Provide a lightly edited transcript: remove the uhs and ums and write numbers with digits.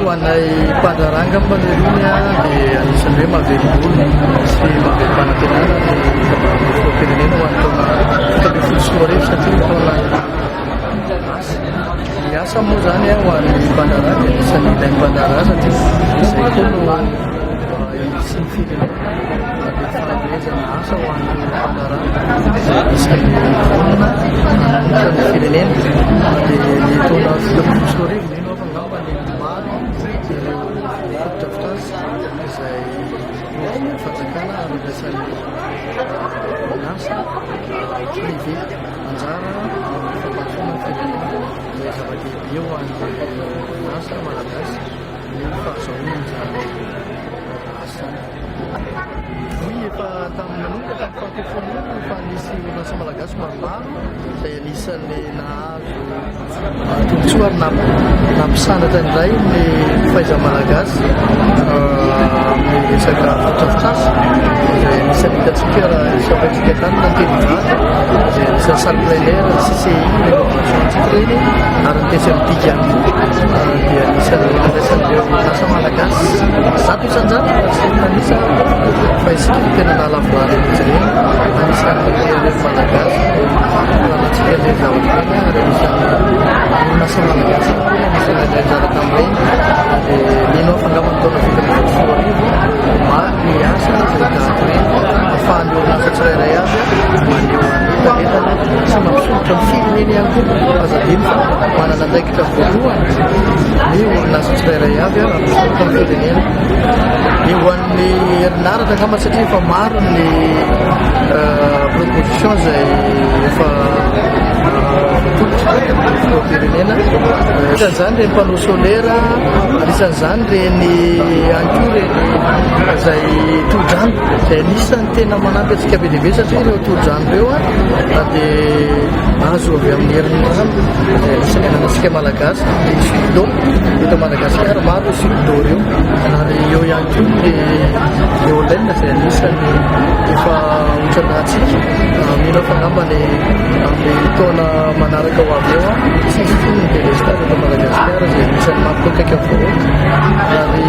hoanay mpandraranga mpanirony dia anisan'ny hoe mahavelom-bolo sy mahavelo-panantenana ny filoham-pirenena ho an'ny taona 2024 satria taona ny asa moa zany ho an'ny mpandraranga isan'ny ilay mpandrara satria izay koa no sy ny firenena dia fanabeazana asa ho an'ny mpandraranga isan'ny volona ny firenena dia ny taona 2024 mino afangamba ny maro ireo fotodrafitrasa izay fanjakana aresasan'ny asa privé anjara fampatsoana firenena izay zava-dehibe ho an'ny asa malagasy ny fahazahoana izany asa. Efa tamin'ny manomboka tamin'ny fahampifolo efa nisy orinasa malagasy maromaro izay anisan'ny nahazo tombotsoa ary nampisandratra indray ny fahaiza malagasy amin'ny resaka fotodrafitrasa izay anisan'ny hitantsika raha isafaitsika tany tantelyvady izay anisan'ny salle plein air CCI innovation reny ary ny TCMDIC ihany koa dia anisan'ny resan'ireo orinasa malagasy zato isanjato sy tanisa fa isika tena nalavorany mihitsy reny anisan'ny ireo malagasy anatsika ilay zavatreny ary anisan'ny orinasa malagasy anisan'ny ilay anjara tamin'ireny dia mino afangamany taona 2024 maro ny asa izay tahatoreny ahafahan'ny orinasa tsirairay avy maneho an'entana sy mampisoritra ny firenena ihany koa azadiny fa manana andraikitra voalohany ny orinasa tsirairay avy mampisoritra ny firenena eo an'ny herinaratra angamba satria efa maro ny proposition izay efa firenena isan'izany reny mpanao solaire anisan'izany reny anko reny izay torodrano izay anisan'ny tena manampy antsika be dehibe satria ireo torodrano reo dia azo avy amin'ny herinarano izay anisan'ny ananantsika malagasy ny sudo eto Madagasikara maro sudo reo ary eo ihany koa ny éolienne izay anisan'ny efa hotranatsika mino afangambany amin'ny taona manaraka ho avy eo tsisy ny délestage eto Madagasikara izay anisan'ny mampitokaika vahoaka ary